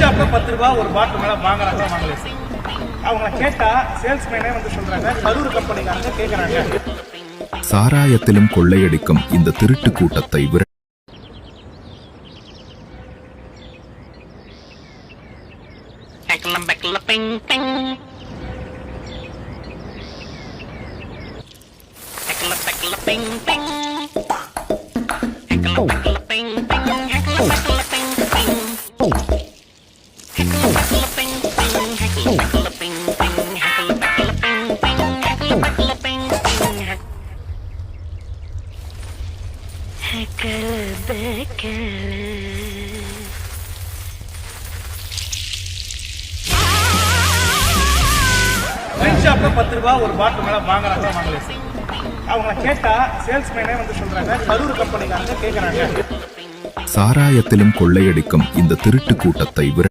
₹10 ஒரு பாட்டில் மேல வாங்குறாங்க வாங்கல. அவங்க கேட்டா சேல்ஸ்மேனே வந்து சொல்றாங்க கரூர் கம்பெனிக்காரங்க கேக்குறாங்க. சாராயத்திலும் கொள்ளையடிக்கும் இந்த திருட்டு கூட்டத்தை ₹10 ஒரு பாட்டில் மேல வாங்குறாங்க வாங்கல. அவங்க கேட்டா சேல்ஸ்மேனே வந்து சொல்றாங்க கரூர் கம்பெனிக்காரங்க கேக்குறாங்க. சாராயத்திலும் கொள்ளையடிக்கும் இந்த திருட்டு கூட்டத்தை